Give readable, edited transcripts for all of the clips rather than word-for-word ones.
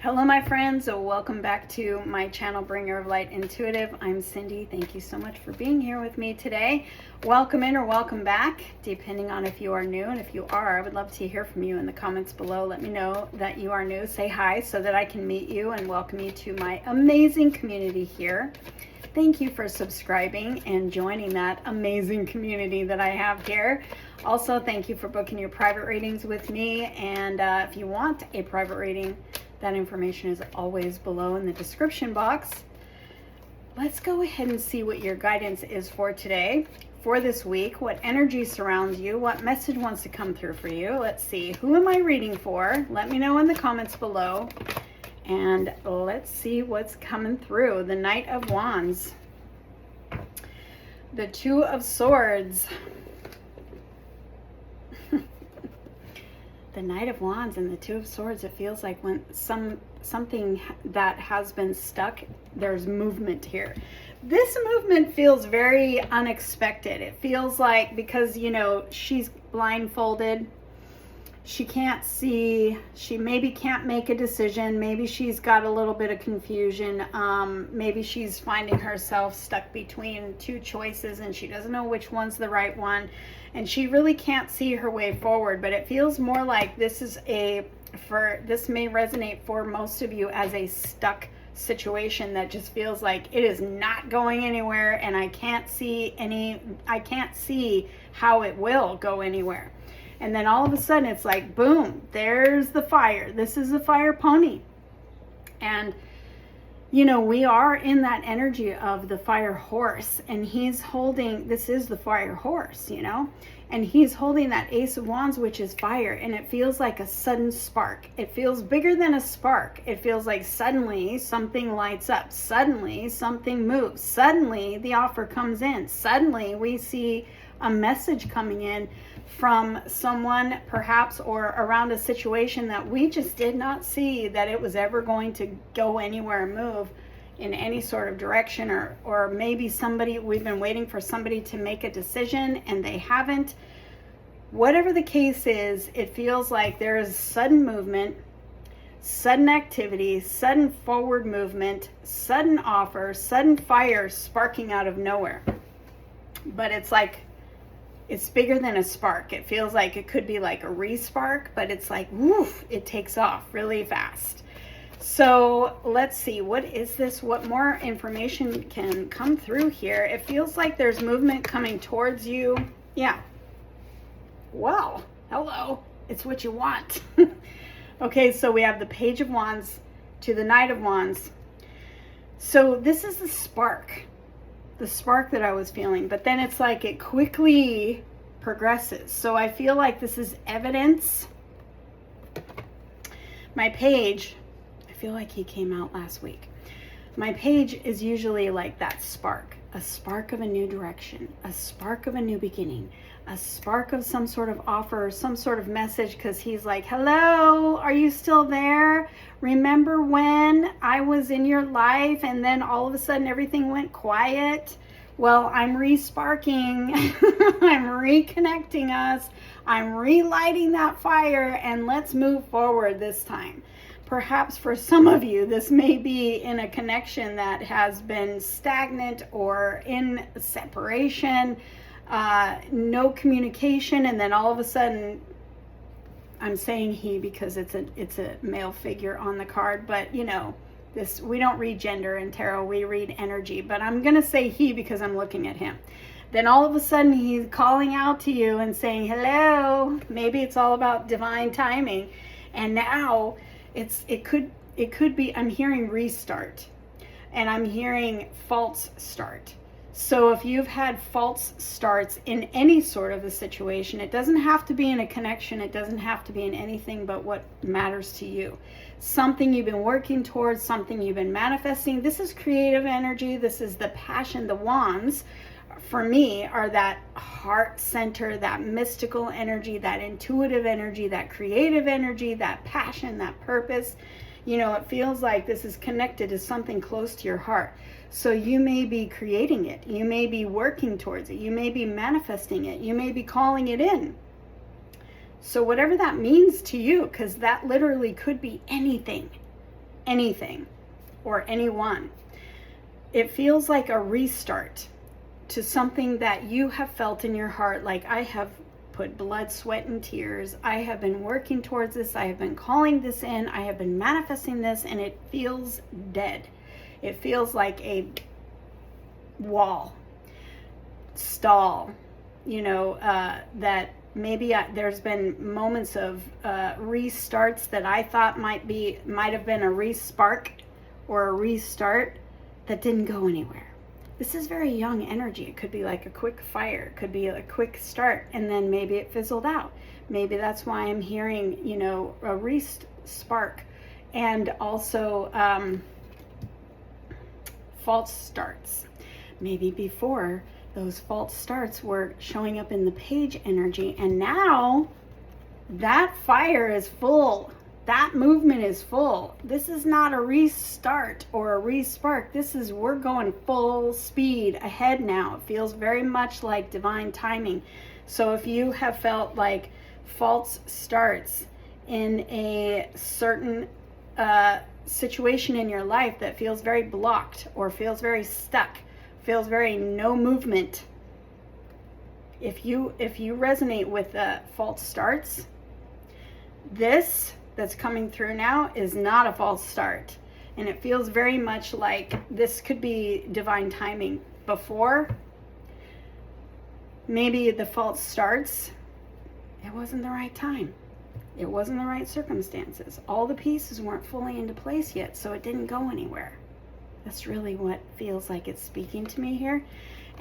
Hello my friends, welcome back to my channel Bringer of Light Intuitive. I'm Cindy. Thank you so much for being here with me today. Welcome in or welcome back, depending on if you are new. And if you are, I would love to hear from you in the comments below. Let me know that you are new. Say hi so that I can meet you and welcome you to my amazing community here. Thank you for subscribing and joining that amazing community that I have here. Also, thank you for booking your private readings with me. And if you want a private reading, that information is always below in the description box. Let's go ahead and see what your guidance is for today, for this week, what energy surrounds you, what message wants to come through for you. Let's see, who am I reading for? Let me know in the comments below. And let's see what's coming through. The Knight of Wands, the Two of Swords, the Knight of Wands and the Two of Swords. It feels like when something that has been stuck, there's movement here. This movement feels very unexpected. It feels like, because you know she's blindfolded, she can't see, she maybe can't make a decision, maybe she's got a little bit of confusion, maybe she's finding herself stuck between two choices and she doesn't know which one's the right one, and she really can't see her way forward. But it feels more like this is this may resonate for most of you as a stuck situation that just feels like it is not going anywhere, and I can't see how it will go anywhere. And then all of a sudden it's like, boom, there's the fire. This is the fire pony. And, you know, we are in that energy of the fire horse, and he's holding, this is the fire horse, you know, and he's holding that Ace of Wands, which is fire. And it feels like a sudden spark. It feels bigger than a spark. It feels like suddenly something lights up. Suddenly something moves. Suddenly the offer comes in. Suddenly we see a message coming in from someone, perhaps, or around a situation that we just did not see that it was ever going to go anywhere, move in any sort of direction, or maybe somebody, we've been waiting for somebody to make a decision and they haven't. Whatever the case is, it feels like there is sudden movement, sudden activity, sudden forward movement, sudden offer, sudden fire sparking out of nowhere. But it's like, it's bigger than a spark. It feels like it could be like a re-spark, but it's like, woof, it takes off really fast. So let's see, what is this? What more information can come through here? It feels like there's movement coming towards you. Yeah. Wow. Hello. It's what you want. Okay, so we have the Page of Wands to the Knight of Wands. So this is the spark that I was feeling, but then it's like it quickly progresses. So I feel like this is evidence. My page, I feel like he came out last week. My page is usually like that spark, a spark of a new direction, a spark of a new beginning, a spark of some sort of offer, or some sort of message, because he's like, hello, are you still there? Remember when I was in your life and then all of a sudden everything went quiet? Well, I'm re-sparking, I'm reconnecting us, I'm relighting that fire, and let's move forward this time. Perhaps for some of you, this may be in a connection that has been stagnant or in separation, no communication, and then all of a sudden, I'm saying he because it's a male figure on the card, but you know, this, we don't read gender in tarot, we read energy, but I'm gonna say he because I'm looking at him. Then all of a sudden he's calling out to you and saying hello. Maybe it's all about divine timing, and now it could be, I'm hearing restart, and I'm hearing false start. So if you've had false starts in any sort of a situation, it doesn't have to be in a connection, it doesn't have to be in anything but what matters to you. Something you've been working towards, something you've been manifesting. This is creative energy, this is the passion. The wands, for me, are that heart center, that mystical energy, that intuitive energy, that creative energy, that passion, that purpose. You know, it feels like this is connected to something close to your heart. So you may be creating it. You may be working towards it. You may be manifesting it. You may be calling it in. So whatever that means to you, because that literally could be anything. anything or anyone. It feels like a restart to something that you have felt in your heart, like I have put blood, sweat, and tears. I have been working towards this. I have been calling this in. I have been manifesting this, and it feels dead. It feels like a wall, stall, that maybe there's been moments of restarts that I thought might have been a respark or a restart that didn't go anywhere. This is very young energy. It could be like a quick fire. It could be a quick start, and then maybe it fizzled out. Maybe that's why I'm hearing, a spark, and also false starts. Maybe before, those false starts were showing up in the page energy, and now that fire is full. That movement is full. This is not a restart or a respark. We're going full speed ahead now. It feels very much like divine timing. So if you have felt like false starts in a certain situation in your life that feels very blocked or feels very stuck, feels very no movement, if you resonate with false starts, this that's coming through now is not a false start. And it feels very much like this could be divine timing. Before, maybe the false starts, it wasn't the right time. It wasn't the right circumstances. All the pieces weren't fully into place yet, so it didn't go anywhere. That's really what feels like it's speaking to me here.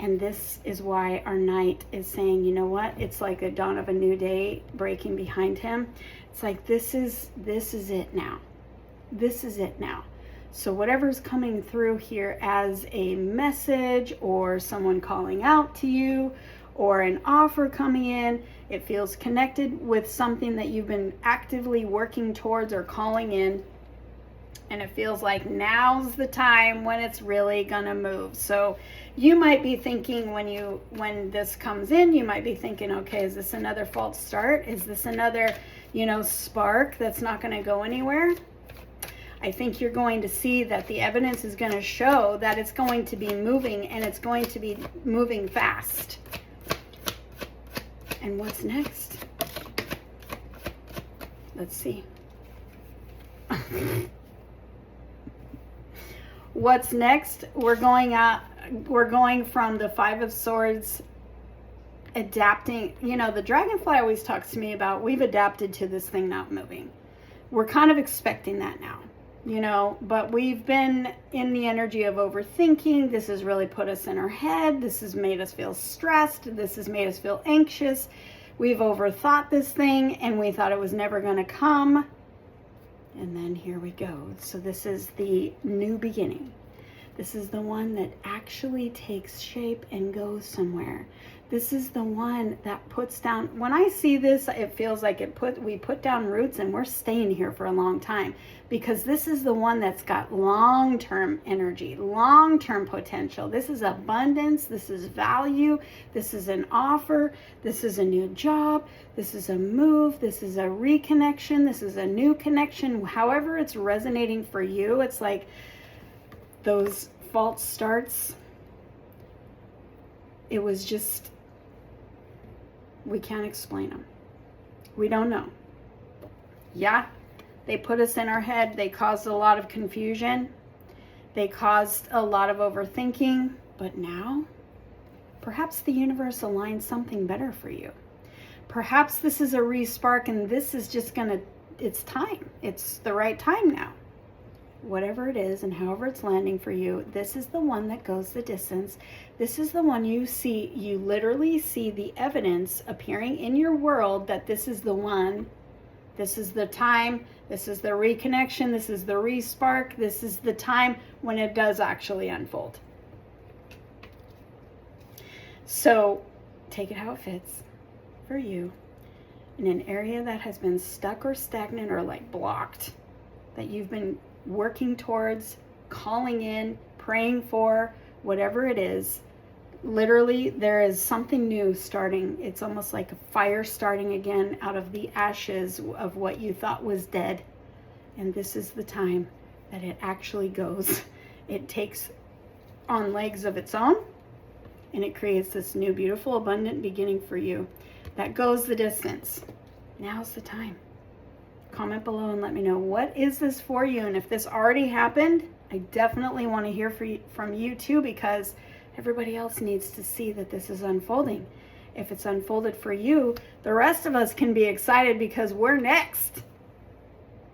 And this is why our knight is saying, you know what? It's like a dawn of a new day breaking behind him. It's like, this is it now. This is it now. So whatever's coming through here as a message or someone calling out to you or an offer coming in, it feels connected with something that you've been actively working towards or calling in. And it feels like now's the time when it's really gonna move. So you might be thinking when this comes in, you might be thinking, okay, is this another false start? Is this another, spark that's not gonna go anywhere? I think you're going to see that the evidence is gonna show that it's going to be moving, and it's going to be moving fast. And what's next? Let's see. What's next? We're going from the Five of Swords, adapting. The dragonfly always talks to me about, we've adapted to this thing not moving. We're kind of expecting that now, but we've been in the energy of overthinking. This has really put us in our head. This has made us feel stressed. This has made us feel anxious. We've overthought this thing, and we thought it was never going to come. And then here we go. So this is the new beginning. This is the one that actually takes shape and goes somewhere. This is the one that puts down, when I see this, it feels like we put down roots and we're staying here for a long time, because this is the one that's got long-term energy, long-term potential. This is abundance. This is value. This is an offer. This is a new job. This is a move. This is a reconnection. This is a new connection. However it's resonating for you, it's like those false starts. It was just, we can't explain them. We don't know. Yeah, they put us in our head. They caused a lot of confusion. They caused a lot of overthinking. But now, perhaps the universe aligns something better for you. Perhaps this is a respark, and this is just it's time. It's the right time now. Whatever it is and however it's landing for you, this is the one that goes the distance. This is the one you see. You literally see the evidence appearing in your world that this is the one. This is the time. This is the reconnection. This is the respark. This is the time when it does actually unfold. So take it how it fits for you in an area that has been stuck or stagnant or like blocked, that you've been working towards, calling in, praying for, whatever it is. Literally, there is something new starting. It's almost like a fire starting again out of the ashes of what you thought was dead. And this is the time that it actually goes, it takes on legs of its own, and it creates this new, beautiful, abundant beginning for you that goes the distance. Now's the time. Comment below and let me know, what is this for you? And if this already happened, I definitely want to hear from you too, because everybody else needs to see that this is unfolding. If it's unfolded for you, the rest of us can be excited because we're next.